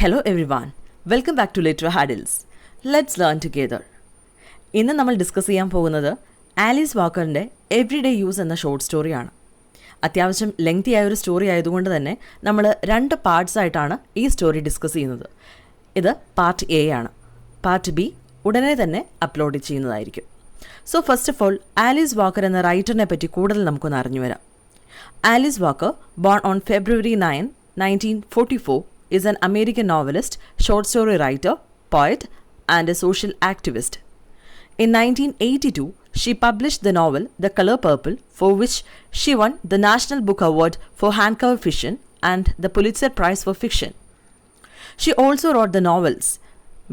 Hello everyone, welcome back to Literary Hurdles. Let's learn together. ഇന്ന് നമ്മൾ discuss ചെയ്യാൻ പോകുന്നത് ആലീസ് വാക്കറിൻ്റെ എവ്രിഡേ യൂസ് എന്ന ഷോർട്ട് സ്റ്റോറിയാണ്. അത്യാവശ്യം ലെങ്തി ആയ ഒരു സ്റ്റോറി ആയതുകൊണ്ട് തന്നെ നമ്മൾ 2 പാർട്സ് ആയിട്ടാണ് ഈ സ്റ്റോറി ഡിസ്കസ് ചെയ്യുന്നത്. ഇത് പാർട്ട് എ ആണ്. പാർട്ട് ബി ഉടനെ തന്നെ അപ്ലോഡ് ചെയ്യുന്നതായിരിക്കും. So first of all Alice walker എന്ന റൈറ്ററിനെ പറ്റി കൂടുതൽ നമുക്കൊന്ന് അറിഞ്ഞു വരാം. Alice walker, born on February 9, 1944, is an American novelist, short story writer, poet, and a social activist. In 1982, she published the novel The Color Purple, for which she won the National Book Award for Handcover Fiction and the Pulitzer Prize for Fiction. She also wrote the novels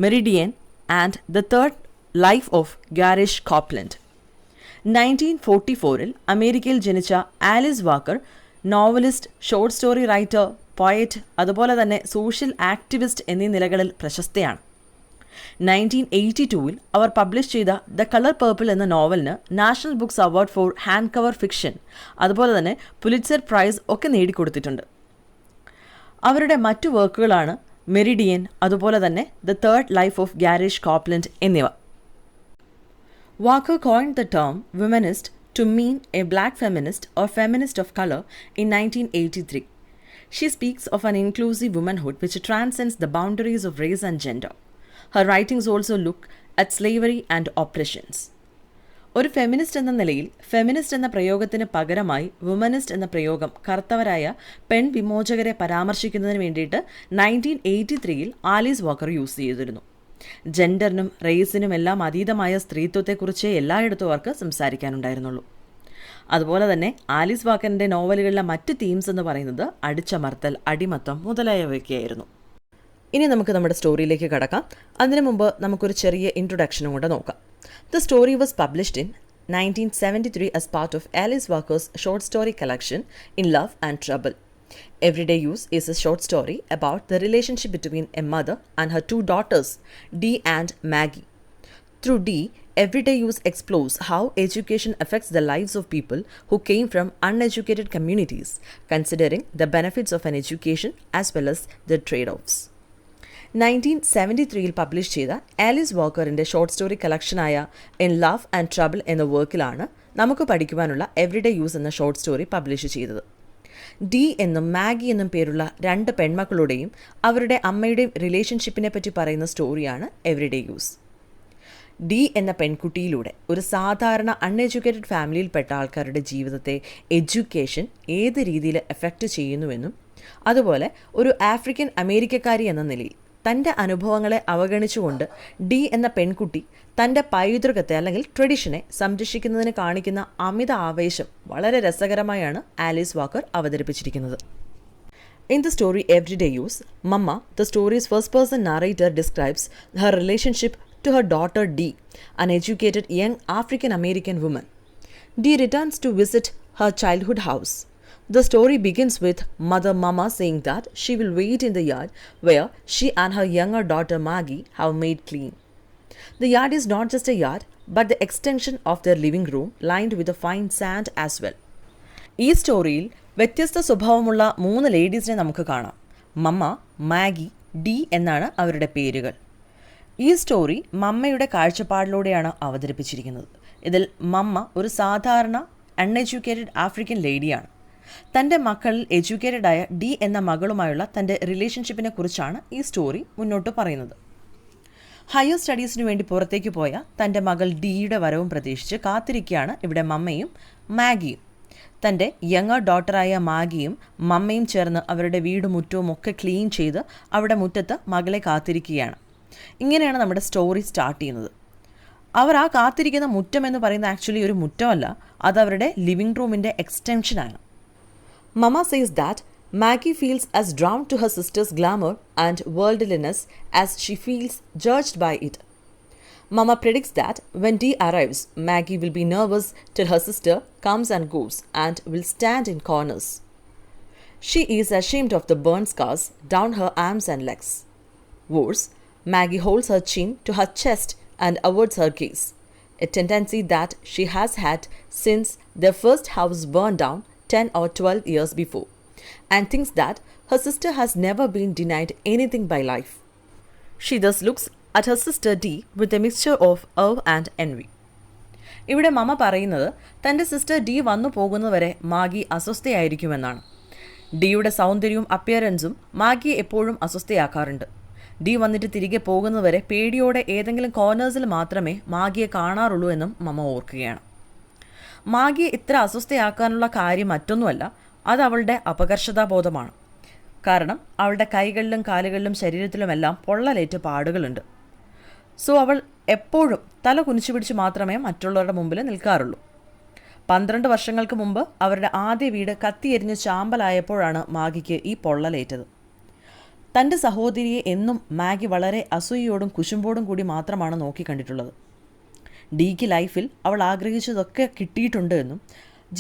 Meridian and The Third Life of Garish Copland. 1944-ൽ അമേരിക്കയിൽ ജനിച്ച Alice Walker novelist, short story writer, poet, അതുപോലെ തന്നെ social activist എന്നീ നിലകളിൽ പ്രശസ്തയാണ്. 1982-ൽ അവർ പബ്ലിഷ് ചെയ്ത ദ കളർ പേർപ്പിൾ എന്ന നോവലിന് national books award for hand cover fiction, അതുപോലെ തന്നെ പുലിറ്റ്സർ പ്രൈസ് ഒക്കെ നേടിക്കൊടുത്തിട്ടുണ്ട്. അവരുടെ മറ്റു വർക്കുകളാണ് മെറിഡിയൻ, അതുപോലെ തന്നെ ദ തേർഡ് ലൈഫ് ഓഫ് ഗാരിഷ് കോപ്ലൻഡ് എന്നിവ. Walker coined the term womanist to mean a black feminist or feminist of color in 1983. She speaks of an inclusive womanhood which transcends the boundaries of race and gender. Her writings also look at slavery and oppressions. ഒരു feminist എന്ന നിലയിൽ feminist എന്ന പ്രയോഗത്തിന് പകരമായി വുമനിസ്റ്റ് എന്ന പ്രയോഗം കറുത്തവരായ പെൺവിമോചകരെ പരാമർശിക്കുന്നതിന് വേണ്ടിയിട്ട് 1983-ൽ Alice walker use ചെയ്തിരുന്നു. ജെൻഡറിനും റേസിനും എല്ലാം അതീതമായ സ്ത്രീത്വത്തെക്കുറിച്ച് എല്ലായിടത്തും അവർക്ക് സംസാരിക്കാനുണ്ടായിരുന്നുള്ളൂ. അതുപോലെ തന്നെ ആലീസ് വാക്കറിൻ്റെ നോവലുകളിലെ മറ്റ് തീംസ് എന്ന് പറയുന്നത് അടിച്ചമർത്തൽ, അടിമത്തം മുതലായവയൊക്കെയായിരുന്നു. ഇനി നമുക്ക് നമ്മുടെ സ്റ്റോറിയിലേക്ക് കടക്കാം. അതിനു മുമ്പ് നമുക്കൊരു ചെറിയ ഇൻട്രൊഡക്ഷനും കൂടെ നോക്കാം. The story was published in 1973 as part of Alice Walker's short story collection In Love and Trouble. Everyday Use is a short story about the relationship between a mother and her 2 daughters, Dee and Maggie. Through Dee, Everyday Use explores how education affects the lives of people who came from uneducated communities, considering the benefits of an education as well as the trade-offs. 1973-ൽ publish ചെയ്ത Alice വാക്കറിൻ്റെ short story കളക്ഷനായ in love and trouble എന്ന വർക്കിലാണ് നമുക്ക് പഠിക്കുവാനുള്ള everyday use എന്ന short story publish ചെയ്തത്. ഡി എന്നും മാഗി എന്നും പേരുള്ള 2 പെൺമക്കളുടെയും അവരുടെ അമ്മയുടെയും റിലേഷൻഷിപ്പിനെ പറ്റി പറയുന്ന സ്റ്റോറിയാണ് എവ്രിഡേ യൂസ്. ഡി എന്ന പെൺകുട്ടിയിലൂടെ ഒരു സാധാരണ അൺഎഡ്യൂക്കേറ്റഡ് ഫാമിലിയിൽപ്പെട്ട ആൾക്കാരുടെ ജീവിതത്തെ എഡ്യൂക്കേഷൻ ഏത് രീതിയിൽ എഫക്റ്റ് ചെയ്യുന്നുവെന്നും, അതുപോലെ ഒരു ആഫ്രിക്കൻ അമേരിക്കക്കാരി എന്ന നിലയിൽ തൻ്റെ അനുഭവങ്ങളെ അവഗണിച്ചുകൊണ്ട് ഡി എന്ന പെൺകുട്ടി തൻ്റെ പൈതൃകത്തെ അല്ലെങ്കിൽ ട്രഡീഷനെ സംരക്ഷിക്കുന്നതിന് കാണിക്കുന്ന അമിത ആവേശം വളരെ രസകരമായാണ് ആലീസ് വാക്കർ അവതരിപ്പിച്ചിരിക്കുന്നത്. In the story Everyday Use, Mama, the story's first-person narrator, describes her relationship to her daughter Dee, an educated young African-American woman. Dee returns to visit her childhood house. The story begins with Mother Mama saying that she will wait in the yard where she and her younger daughter Maggie have made clean. The yard is not just a yard, but the extension of their living room lined with a fine sand as well. ഈ സ്റ്റോറിയിൽ വ്യത്യസ്ത സ്വഭാവമുള്ള 3 ലേഡീസിനെ നമുക്ക് കാണാം. മമ്മ, Maggi, D എന്നാണ് അവരുടെ പേരുകൾ. ഈ story മമ്മയുടെ കാഴ്ചപ്പാടിലൂടെയാണ് അവതരിപ്പിച്ചിരിക്കുന്നത്. ഇതിൽ മമ്മ ഒരു സാധാരണ അൺഎഡ്യൂക്കേറ്റഡ് ആഫ്രിക്കൻ ലേഡിയാണ്. തൻ്റെ മക്കളിൽ എഡ്യൂക്കേറ്റഡായ ഡി എന്ന മകളുമായുള്ള തൻ്റെ റിലേഷൻഷിപ്പിനെ കുറിച്ചാണ് ഈ സ്റ്റോറി മുന്നോട്ട് പറയുന്നത്. ഹയർ സ്റ്റഡീസിനു വേണ്ടി പുറത്തേക്ക് പോയ തൻ്റെ മകൾ ഡിയുടെ വരവും പ്രതീക്ഷിച്ച് കാത്തിരിക്കുകയാണ് ഇവിടെ മമ്മയും മാഗിയും. തൻ്റെ യങ്ങർ ഡോട്ടറായ മാഗിയും മമ്മയും ചേർന്ന് അവരുടെ വീടും മുറ്റവും ഒക്കെ ക്ലീൻ ചെയ്ത് അവിടെ മുറ്റത്ത് മകളെ കാത്തിരിക്കുകയാണ്. ഇങ്ങനെയാണ് നമ്മുടെ സ്റ്റോറി സ്റ്റാർട്ട് ചെയ്യുന്നത്. അവർ ആ കാത്തിരിക്കുന്ന മുറ്റം എന്ന് പറയുന്നത് ആക്ച്വലി ഒരു മുറ്റമല്ല, അത് അവരുടെ ലിവിംഗ് റൂമിൻ്റെ എക്സ്റ്റൻഷനാണ്. Mama says that Maggie feels as drawn to her sister's glamour and worldliness as she feels judged by it. Mama predicts that when Dee arrives, Maggie will be nervous till her sister comes and goes and will stand in corners. She is ashamed of the burn scars down her arms and legs. Worse, Maggie holds her chin to her chest and averts her gaze, a tendency that she has had since their first house burned down 10 or 12 years before, and thinks that her sister has never been denied anything by life. She thus looks at her sister D with a mixture of awe and envy. ഇവിടെ മമ പറയുന്നത് തൻ്റെ sister D വന്നു പോകുന്നതുവരെ Maggi അസ്വസ്ഥയായിരിക്കുമെന്നാണ്. ഡിയുടെ സൗന്ദര്യവും അപ്പിയറൻസും മാഗിയെ എപ്പോഴും അസ്വസ്ഥയാക്കാറുണ്ട്. D വന്നിട്ട് തിരികെ പോകുന്നതുവരെ പേടിയോടെ ഏതെങ്കിലും കോർണേഴ്സിൽ മാത്രമേ മാഗിയെ കാണാറുള്ളൂ എന്നും മമ ഓർക്കുകയാണ്. മാഗിയെ ഇത്ര അസ്വസ്ഥയാക്കാനുള്ള കാര്യം മറ്റൊന്നുമല്ല, അത് അവളുടെ അപകർഷതാബോധമാണ്. കാരണം അവളുടെ കൈകളിലും കാലുകളിലും ശരീരത്തിലുമെല്ലാം പൊള്ളലേറ്റ് പാടുകളുണ്ട്. സോ അവൾ എപ്പോഴും തല കുനിച്ചു പിടിച്ച് മാത്രമേ മറ്റുള്ളവരുടെ മുമ്പിൽ നിൽക്കാറുള്ളൂ. 12 വർഷങ്ങൾക്ക് മുമ്പ് അവരുടെ ആദ്യ വീട് കത്തിയെരിഞ്ഞ് ചാമ്പലായപ്പോഴാണ് മാഗിക്ക് ഈ പൊള്ളലേറ്റത്. തൻ്റെ സഹോദരിയെ എന്നും മാഗി വളരെ അസൂയയോടും കുശുമ്പോടും കൂടി മാത്രമാണ് നോക്കിക്കണ്ടിട്ടുള്ളത്. ഡിക്ക് ലൈഫിൽ അവൾ ആഗ്രഹിച്ചതൊക്കെ കിട്ടിയിട്ടുണ്ട് എന്നും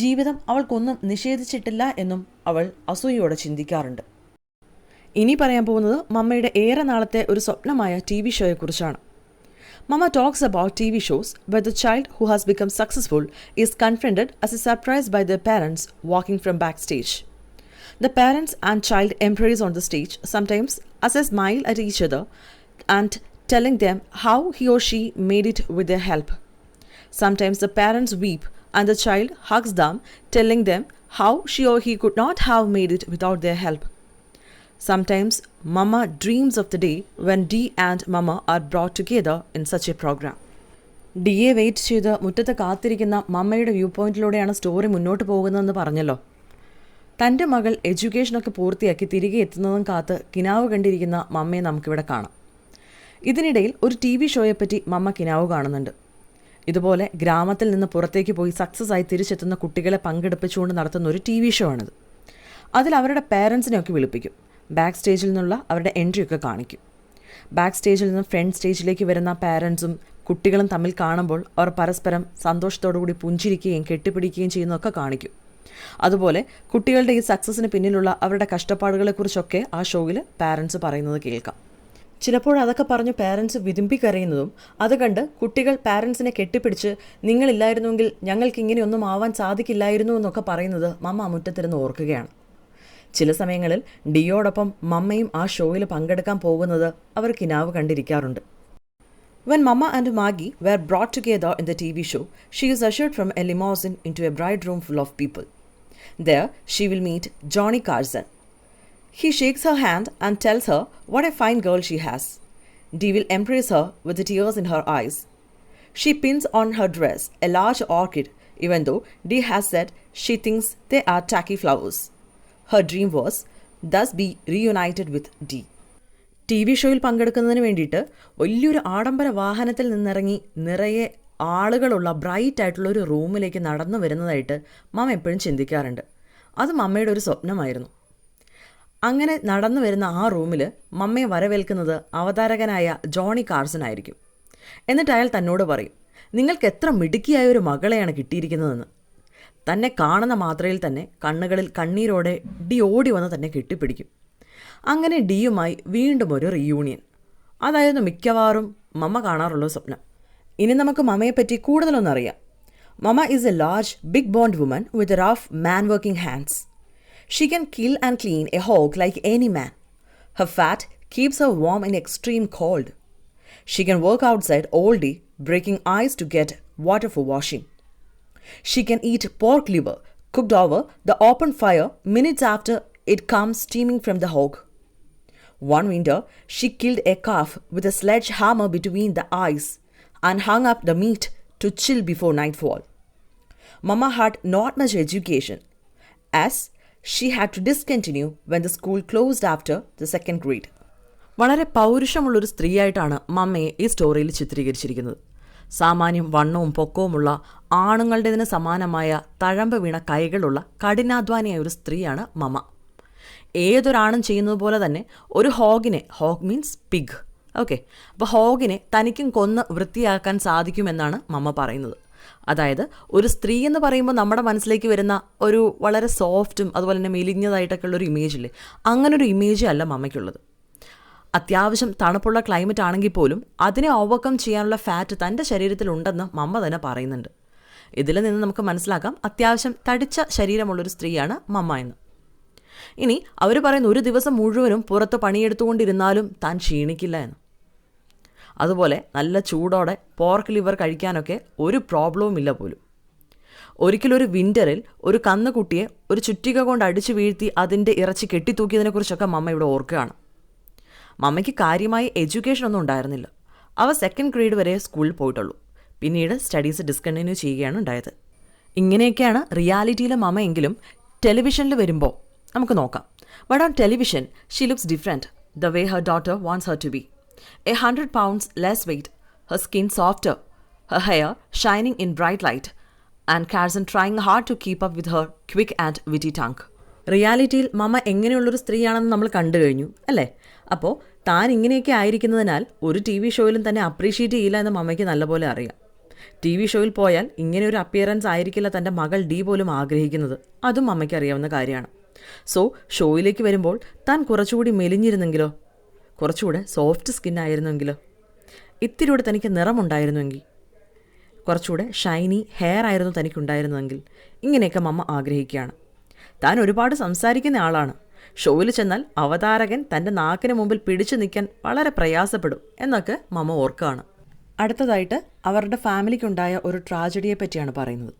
ജീവിതം അവൾക്കൊന്നും നിഷേധിച്ചിട്ടില്ല എന്നും അവൾ അസൂയയോടെ ചിന്തിക്കാറുണ്ട്. ഇനി പറയാൻ പോകുന്നത് മമ്മയുടെ ഏറെ നാളത്തെ ഒരു സ്വപ്നമായ TV ഷോയെക്കുറിച്ചാണ്. Mama talks about TV shows where the child who has become successful is confronted as a surprise by their parents walking from backstage. The parents and child embrace on the stage, sometimes as a smile at each other and telling them how he or she made it with their help. Sometimes the parents weep and the child hugs them, telling them how she or he could not have made it without their help. Sometimes Mama dreams of the day when D and Mama are brought together in such a program. ഡിയെ wait ചെയ്ത് മുറ്റത്ത് കാത്തിരിക്കുന്ന മമ്മയുടെ view പോയിന്റിലൂടെയാണ് story മുന്നോട്ട് പോകുന്നതെന്ന് പറഞ്ഞല്ലോ. തൻ്റെ മകൾ എഡ്യൂക്കേഷനൊക്കെ പൂർത്തിയാക്കി തിരികെ എത്തുന്നതും കാത്ത് കിനാവ് കണ്ടിരിക്കുന്ന മമ്മയെ നമുക്കിവിടെ കാണാം. ഇതിനിടയിൽ ഒരു TV ഷോയെപ്പറ്റി മമ്മ കിനാവ് കാണുന്നുണ്ട്. ഇതുപോലെ ഗ്രാമത്തിൽ നിന്ന് പുറത്തേക്ക് പോയി സക്സസ് ആയി തിരിച്ചെത്തുന്ന കുട്ടികളെ പങ്കെടുപ്പിച്ചുകൊണ്ട് നടത്തുന്ന ഒരു TV ഷോ ആണിത്. അതിൽ അവരുടെ പേരൻസിനെയൊക്കെ വിളിപ്പിക്കും. ബാക്ക് സ്റ്റേജിൽ നിന്നുള്ള അവരുടെ എൻട്രിയൊക്കെ കാണിക്കും. ബാക്ക് സ്റ്റേജിൽ നിന്ന് ഫ്രണ്ട് സ്റ്റേജിലേക്ക് വരുന്ന പാരൻസും കുട്ടികളും തമ്മിൽ കാണുമ്പോൾ അവർ പരസ്പരം സന്തോഷത്തോടു കൂടി പുഞ്ചിരിക്കുകയും കെട്ടിപ്പിടിക്കുകയും ചെയ്യുന്നതൊക്കെ കാണിക്കും. അതുപോലെ കുട്ടികളുടെ ഈ സക്സസ്സിന് പിന്നിലുള്ള അവരുടെ കഷ്ടപ്പാടുകളെക്കുറിച്ചൊക്കെ ആ ഷോയിൽ പാരൻസ് പറയുന്നത് കേൾക്കാം. ചിലപ്പോൾ അതൊക്കെ പറഞ്ഞ് പാരൻസ് വിതുമ്പിക്കരയുന്നതും അത് കണ്ട് കുട്ടികൾ പാരൻസിനെ കെട്ടിപ്പിടിച്ച് നിങ്ങളില്ലായിരുന്നുവെങ്കിൽ ഞങ്ങൾക്ക് ഇങ്ങനെയൊന്നും ആവാൻ സാധിക്കില്ലായിരുന്നു എന്നൊക്കെ പറയുന്നത് മമ്മ മുറ്റത്തിരുന്ന് ഓർക്കുകയാണ്. ചില സമയങ്ങളിൽ ഡിയോടൊപ്പം മമ്മയും ആ ഷോയിൽ പങ്കെടുക്കാൻ പോകുന്നത് അവർ കിനാവ് കണ്ടിരിക്കാറുണ്ട്. When Mama and Maggie were brought together in the TV show, she is ushered from a limousine into a bride room full of people. There, she will meet Johnny Carson. He shakes her hand and tells her what a fine girl she has. Dee will embrace her with the tears in her eyes. She pins on her dress a large orchid, even though Dee has said she thinks they are tacky flowers. Her dream was thus be reunited with Dee. TV ഷോയിൽ പങ്കെടുക്കുന്നതിന് വേണ്ടിയിട്ട് വലിയൊരു ആഡംബര വാഹനത്തിൽ നിന്നിറങ്ങി നിറയെ ആളുകളുള്ള bright ആയിട്ടുള്ള ഒരു റൂമിലേക്ക് നടന്നു വരുന്നതായിട്ട് മമ്മ എപ്പോഴും ചിന്തിക്കാറുണ്ട്. അത് മമ്മയുടെ ഒരു സ്വപ്നമായിരുന്നു. അങ്ങനെ നടന്നു വരുന്ന ആ റൂമിൽ മമ്മയെ വരവേൽക്കുന്നത് അവതാരകനായ ജോണി കാർസൺ ആയിരിക്കും. എന്നിട്ട് അയാൾ തന്നോട് പറയും, നിങ്ങൾക്ക് എത്ര മിടുക്കിയായ ഒരു മകളെയാണ് കിട്ടിയിരിക്കുന്നതെന്ന്. തന്നെ കാണുന്ന മാത്രയിൽ തന്നെ കണ്ണുകളിൽ കണ്ണീരോടെ ഡി ഓടി വന്ന് തന്നെ കെട്ടിപ്പിടിക്കും. അങ്ങനെ ഡിയുമായി വീണ്ടും ഒരു റീയൂണിയൻ. അതായിരുന്നു മിക്കവാറും മമ്മ കാണാറുള്ള സ്വപ്നം. ഇനി നമുക്ക് മമ്മയെപ്പറ്റി കൂടുതലൊന്നറിയാം. Mama is a large big boned woman with rough man working hands. She can kill and clean a hog like any man. Her fat keeps her warm in extreme cold. She can work outside all day breaking ice to get water for washing. She can eat pork liver cooked over the open fire minutes after it comes steaming from the hog. One winter, she killed a calf with a sledgehammer between the eyes and hung up the meat to chill before nightfall. Mama had not much education, as she had to discontinue when the school closed after the second grade. വളരെ പൗരുഷമുള്ളൊരു സ്ത്രീയായിട്ടാണ് മമ്മയെ ഈ സ്റ്റോറിയിൽ ചിത്രീകരിച്ചിരിക്കുന്നത്. സാമാന്യം വണ്ണവും പൊക്കവുമുള്ള ആണുങ്ങളുടേതിന് സമാനമായ തഴമ്പ് വീണ കൈകളുള്ള കഠിനാധ്വാനിയായ ഒരു സ്ത്രീയാണ് മമ്മ. ഏതൊരാണും ചെയ്യുന്നത് പോലെ തന്നെ ഒരു ഹോഗിനെ, ഹോഗ് മീൻസ് പിഗ്, ഓക്കെ, അപ്പോൾ ഹോഗിനെ തനിക്കും കൊന്ന് വൃത്തിയാക്കാൻ സാധിക്കുമെന്നാണ് മമ്മ പറയുന്നത്. അതായത് ഒരു സ്ത്രീ എന്ന് പറയുമ്പോൾ നമ്മുടെ മനസ്സിലേക്ക് വരുന്ന ഒരു വളരെ സോഫ്റ്റും അതുപോലെ തന്നെ മെലിഞ്ഞതായിട്ടൊക്കെ ഉള്ളൊരു ഇമേജില്ലേ, അങ്ങനൊരു ഇമേജ് അല്ല മമ്മയ്ക്കുള്ളത്. അത്യാവശ്യം തണുപ്പുള്ള ക്ലൈമറ്റ് ആണെങ്കിൽ പോലും അതിനെ ഓവർകം ചെയ്യാനുള്ള ഫാറ്റ് തൻ്റെ ശരീരത്തിലുണ്ടെന്ന് മമ്മ തന്നെ പറയുന്നുണ്ട്. ഇതിൽ നിന്ന് നമുക്ക് മനസ്സിലാക്കാം അത്യാവശ്യം തടിച്ച ശരീരമുള്ളൊരു സ്ത്രീയാണ് മമ്മ എന്ന്. ഇനി അവർ പറയുന്ന ഒരു ദിവസം മുഴുവനും പുറത്ത് പണിയെടുത്തുകൊണ്ടിരുന്നാലും താൻ ക്ഷീണിക്കില്ല എന്ന്. അതുപോലെ നല്ല ചൂടോടെ പോർക്ക് ലിവർ കഴിക്കാനൊക്കെ ഒരു പ്രോബ്ലവും ഇല്ല പോലും. ഒരിക്കലൊരു വിൻ്ററിൽ ഒരു കന്നുകുട്ടിയെ ഒരു ചുറ്റിക കൊണ്ട് അടിച്ചു വീഴ്ത്തി അതിൻ്റെ ഇറച്ചി കെട്ടിത്തൂക്കിയതിനെക്കുറിച്ചൊക്കെ മമ്മ ഇവിടെ ഓർക്കുകയാണ്. മമ്മയ്ക്ക് കാര്യമായി എഡ്യൂക്കേഷൻ ഒന്നും ഉണ്ടായിരുന്നില്ല. അവ 2nd ഗ്രേഡ് വരെ സ്കൂളിൽ പോയിട്ടുള്ളൂ. പിന്നീട് സ്റ്റഡീസ് ഡിസ്കണ്ടിന്യൂ ചെയ്യുകയാണ് ഉണ്ടായത്. ഇങ്ങനെയൊക്കെയാണ് റിയാലിറ്റിയിലെ മമ്മ എങ്കിലും ടെലിവിഷനിൽ വരുമ്പോൾ നമുക്ക് നോക്കാം. But on television she looks different the way her daughter wants her to be. 100 pounds less weight, her skin softer, her hair shining in bright light, and Carson trying hard to keep up with her quick and witty tongue. റിയാലിറ്റിയിൽ മമ്മ എങ്ങനെയുള്ളൊരു സ്ത്രീയാണെന്ന് നമ്മൾ കണ്ടു കഴിഞ്ഞു അല്ലേ? അപ്പോൾ താൻ ഇങ്ങനെയൊക്കെ ആയിരിക്കുന്നതിനാൽ ഒരു TV ഷോയിലും തന്നെ അപ്രീഷിയേറ്റ് ചെയ്യില്ല എന്ന് മമ്മയ്ക്ക് നല്ലപോലെ അറിയാം. TV ഷോയിൽ പോയാൽ ഇങ്ങനെ ഒരു അപ്പിയറൻസ് ആയിരിക്കില്ല തൻ്റെ മകൾ ഡി പോലും ആഗ്രഹിക്കുന്നത്. അതും മമ്മയ്ക്ക് അറിയാവുന്ന കാര്യമാണ്. സോ ഷോയിലേക്ക് വരുമ്പോൾ താൻ കുറച്ചുകൂടി മെലിഞ്ഞിരുന്നെങ്കിലോ, കുറച്ചുകൂടെ സോഫ്റ്റ് സ്കിൻ ആയിരുന്നെങ്കിലോ, ഇത്തിരിയൂടെ തനിക്ക് നിറമുണ്ടായിരുന്നുവെങ്കിൽ, കുറച്ചുകൂടെ ഷൈനി ഹെയർ ആയിരുന്നു തനിക്കുണ്ടായിരുന്നെങ്കിൽ, ഇങ്ങനെയൊക്കെ മമ്മ ആഗ്രഹിക്കുകയാണ്. താൻ ഒരുപാട് സംസാരിക്കുന്ന ആളാണ്. ഷോയിൽ ചെന്നാൽ അവതാരകൻ തൻ്റെ നാക്കിന് മുമ്പിൽ പിടിച്ചു നിൽക്കാൻ വളരെ പ്രയാസപ്പെടും എന്നൊക്കെ മമ്മ ഓർക്കുകയാണ്. അടുത്തതായിട്ട് അവരുടെ ഫാമിലിക്കുണ്ടായ ഒരു ട്രാജഡിയെ പറ്റിയാണ് പറയുന്നത്.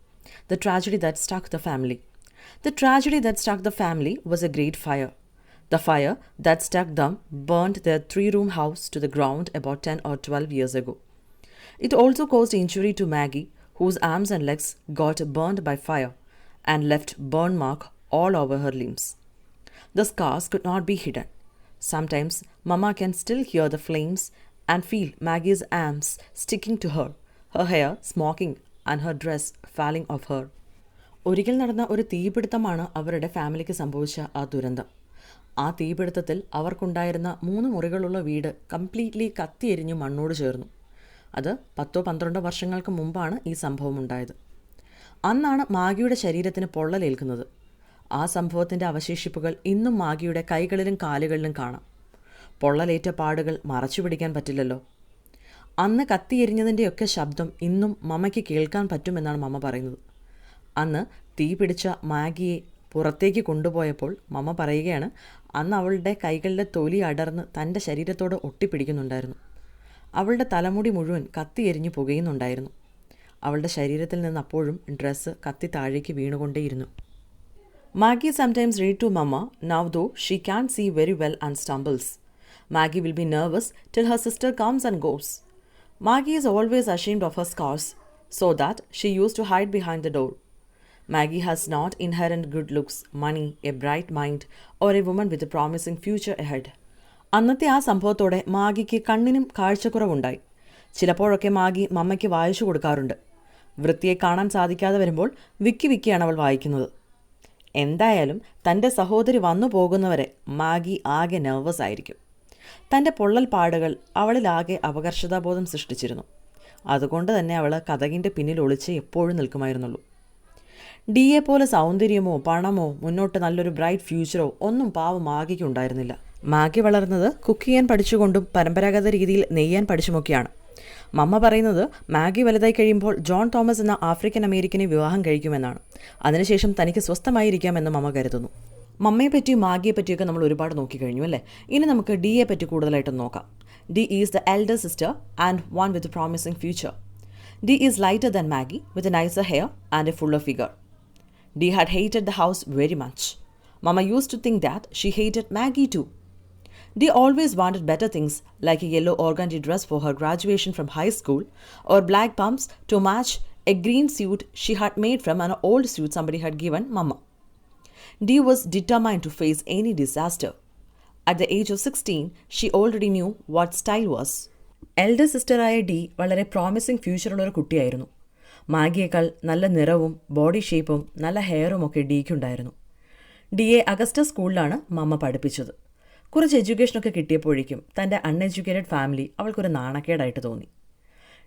The tragedy that സ്ട്രക്ക് the family. The tragedy that സ്ട്രക്ക് the family was A great fire. The fire that struck them burned their 3-room house to the ground about 10 or 12 years ago. It also caused injury to Maggie, whose arms and legs got burned by fire and left burn mark all over her limbs. The scars could not be hidden. Sometimes Mama can still hear the flames and feel Maggie's arms sticking to her, her hair smoking and her dress falling off her. ഒരിക്കൽ നടന്ന ഒരു തീപിടുത്തമാണ് അവരുടെ ഫാമിലിക്ക് സംഭവിച്ച ആ ദുരന്തം. ആ തീപിടുത്തത്തിൽ അവർക്കുണ്ടായിരുന്ന 3 മുറികളുള്ള വീട് കംപ്ലീറ്റ്ലി കത്തിയെരിഞ്ഞ് മണ്ണോട് ചേർന്നു. അത് 10-12 വർഷങ്ങൾക്ക് മുമ്പാണ് ഈ സംഭവം ഉണ്ടായത്. അന്നാണ് മാഗിയുടെ ശരീരത്തിന് പൊള്ളലേൽക്കുന്നത്. ആ സംഭവത്തിൻ്റെ അവശേഷിപ്പുകൾ ഇന്നും മാഗിയുടെ കൈകളിലും കാലുകളിലും കാണാം. പൊള്ളലേറ്റ പാടുകൾ മറച്ചു പിടിക്കാൻ പറ്റില്ലല്ലോ. അന്ന് കത്തിയെരിഞ്ഞതിൻ്റെയൊക്കെ ശബ്ദം ഇന്നും മമ്മയ്ക്ക് കേൾക്കാൻ പറ്റുമെന്നാണ് മമ്മ പറയുന്നത്. അന്ന് തീ പിടിച്ച മാഗിയെ പുറത്തേക്ക് കൊണ്ടുപോയപ്പോൾ മമ്മ പറയുകയാണ്, അന്ന് അവളുടെ കൈകളിലെ തൊലി അടർന്ന് തൻ്റെ ശരീരത്തോട് ഒട്ടിപ്പിടിക്കുന്നുണ്ടായിരുന്നു. അവളുടെ തലമുടി മുഴുവൻ കത്തിയെരിഞ്ഞു പുകയുന്നുണ്ടായിരുന്നു. അവളുടെ ശരീരത്തിൽ നിന്ന് അപ്പോഴും ഡ്രസ്സ് കത്തി താഴേക്ക് വീണുകൊണ്ടേയിരുന്നു. Maggie sometimes read to Mama, now though she can't see very well and stumbles. Maggie will be nervous till her sister comes and goes. Maggie is always ashamed of her scars, so that she used to hide behind the door. Maggie has not inherent good looks, money, a bright mind, or a woman with a promising future ahead. അന്നത്തെ ആ സംഭവത്തോടെ മാഗിക്ക് കണ്ണിനും കാഴ്ചക്കുറവുണ്ടായി. ചിലപ്പോഴൊക്കെ Maggi മമ്മയ്ക്ക് വായിച്ചു കൊടുക്കാറുണ്ട്. വൃത്തിയെ കാണാൻ സാധിക്കാതെ വരുമ്പോൾ വിക്കിയാണ് അവൾ വായിക്കുന്നത്. എന്തായാലും തൻ്റെ സഹോദരി വന്നു പോകുന്നവരെ മാഗി ആകെ നെർവസ് ആയിരിക്കും. തൻ്റെ പൊള്ളൽ പാടുകൾ അവളിലാകെ അപകർഷതാബോധം സൃഷ്ടിച്ചിരുന്നു. അതുകൊണ്ട് തന്നെ അവൾ കതകിൻ്റെ പിന്നിൽ ഒളിച്ച് എപ്പോഴും നിൽക്കുമായിരുന്നുള്ളൂ. ഡിയെ പോലെ സൗന്ദര്യമോ പണമോ മുന്നോട്ട് നല്ലൊരു ബ്രൈറ്റ് ഫ്യൂച്ചറോ ഒന്നും പാവം മാഗിക്ക് ഉണ്ടായിരുന്നില്ല. മാഗി വളർന്നത് കുക്ക് ചെയ്യാൻ പഠിച്ചുകൊണ്ടും പരമ്പരാഗത രീതിയിൽ നെയ്യാൻ പഠിച്ചുമൊക്കെയാണ്. മമ്മ പറയുന്നത് മാഗി വലുതായി കഴിയുമ്പോൾ ജോൺ തോമസ് എന്ന ആഫ്രിക്കൻ അമേരിക്കനെ വിവാഹം കഴിക്കുമെന്നാണ്. അതിനുശേഷം തനിക്ക് സ്വസ്ഥമായിരിക്കാമെന്ന് മമ്മ കരുതുന്നു. മമ്മയെ പറ്റിയും മാഗിയെ പറ്റിയൊക്കെ നമ്മൾ ഒരുപാട് നോക്കിക്കഴിഞ്ഞു അല്ലേ? ഇനി നമുക്ക് ഡിയെ പറ്റി കൂടുതലായിട്ടും നോക്കാം. D is the elder sister and one with promising future. D is lighter than Maggi with a NISER hair and A Fuller figure. Dee had hated the house very much. Mama used to think that she hated Maggie too. Dee always wanted better things like a yellow organdy dress for her graduation from high school or black pumps to match a green suit she had made from an old suit somebody had given Mama. Dee was determined to face any disaster. At the age of 16, she already knew what style was. Elder sister ആയ D വളരെ promising ഫ്യൂച്ചറുള്ളൊരു കുട്ടിയായിരുന്നു. മാഗിയേക്കാൾ നല്ല നിറവും body ഷേപ്പും നല്ല ഹെയറും ഒക്കെ ഡിക്കുണ്ടായിരുന്നു. ഡിയെ Agusta സ്കൂളിലാണ് മമ്മ പഠിപ്പിച്ചത്. കുറച്ച് എഡ്യൂക്കേഷനൊക്കെ കിട്ടിയപ്പോഴേക്കും തൻ്റെ അൺഎഡ്യൂക്കേറ്റഡ് ഫാമിലി അവൾക്കൊരു നാണക്കേടായിട്ട് തോന്നി.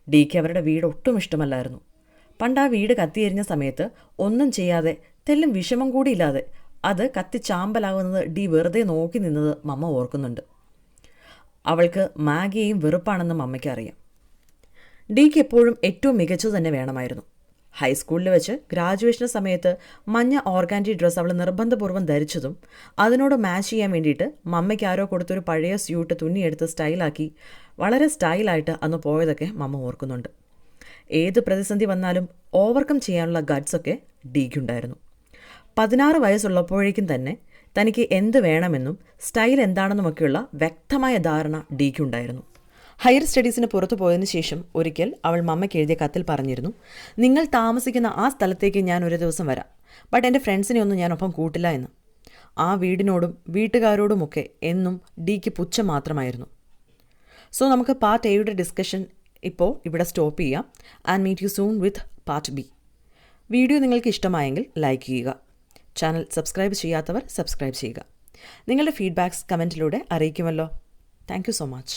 ഡിക്ക് അവരുടെ വീട് ഒട്ടും ഇഷ്ടമല്ലായിരുന്നു. പണ്ട് ആ വീട് കത്തിയെരിഞ്ഞ സമയത്ത് ഒന്നും ചെയ്യാതെ തെല്ലും വിഷമം കൂടിയില്ലാതെ അത് കത്തിച്ചാമ്പലാവുന്നത് ഡി വെറുതെ നോക്കി നിന്നത് മമ്മ ഓർക്കുന്നുണ്ട്. അവൾക്ക് മാഗിയെയും വെറുപ്പാണെന്ന് മമ്മയ്ക്ക് അറിയാം. ഡിക്ക് എപ്പോഴും ഏറ്റവും മികച്ചത് തന്നെ വേണമായിരുന്നു. ഹൈസ്കൂളിൽ വെച്ച് ഗ്രാജുവേഷൻ സമയത്ത് മഞ്ഞ ഓർഗാൻഡി ഡ്രസ്സ് അവൾ നിർബന്ധപൂർവ്വം ധരിച്ചതും അതിനോട് മാച്ച് ചെയ്യാൻ വേണ്ടിയിട്ട് മമ്മയ്ക്ക് ആരോ കൊടുത്തൊരു പഴയ സ്യൂട്ട് തുന്നിയെടുത്ത് സ്റ്റൈലാക്കി വളരെ സ്റ്റൈലായിട്ട് അന്ന് പോയതൊക്കെ മമ്മ ഓർക്കുന്നുണ്ട്. ഏത് പ്രതിസന്ധി വന്നാലും ഓവർകം ചെയ്യാനുള്ള ഗട്ട്സൊക്കെ ഡിക്കുണ്ടായിരുന്നു. 16 വയസ്സുള്ളപ്പോഴേക്കും തന്നെ തനിക്ക് എന്ത് വേണമെന്നും സ്റ്റൈൽ എന്താണെന്നുമൊക്കെയുള്ള വ്യക്തമായ ധാരണ ഡിക്കുണ്ടായിരുന്നു. ഹയർ സ്റ്റഡീസിന് പുറത്തു പോയതിനു ശേഷം ഒരിക്കൽ അവൾ മമ്മയ്ക്ക് എഴുതിയ കത്തിൽ പറഞ്ഞിരുന്നു, നിങ്ങൾ താമസിക്കുന്ന ആ സ്ഥലത്തേക്ക് ഞാൻ ഒരു ദിവസം വരാം, ബട്ട് എൻ്റെ ഫ്രണ്ട്സിനെ ഒന്നും ഞാൻ ഒപ്പം കൂട്ടില്ല എന്ന്. ആ വീടിനോടും വീട്ടുകാരോടുമൊക്കെ എന്നും ഡിക്ക് പുച്ഛം മാത്രമായിരുന്നു. സോ നമുക്ക് പാർട്ട് എയുടെ ഡിസ്കഷൻ ഇപ്പോൾ ഇവിടെ സ്റ്റോപ്പ് ചെയ്യാം. And meet you soon with part B. Video നിങ്ങൾക്ക് ഇഷ്ടമായെങ്കിൽ ലൈക്ക് ചെയ്യുക. ചാനൽ സബ്സ്ക്രൈബ് ചെയ്യാത്തവർ സബ്സ്ക്രൈബ് ചെയ്യുക. നിങ്ങളുടെ ഫീഡ്ബാക്ക്സ് കമൻറ്റിലൂടെ അറിയിക്കുമല്ലോ. Thank you so much.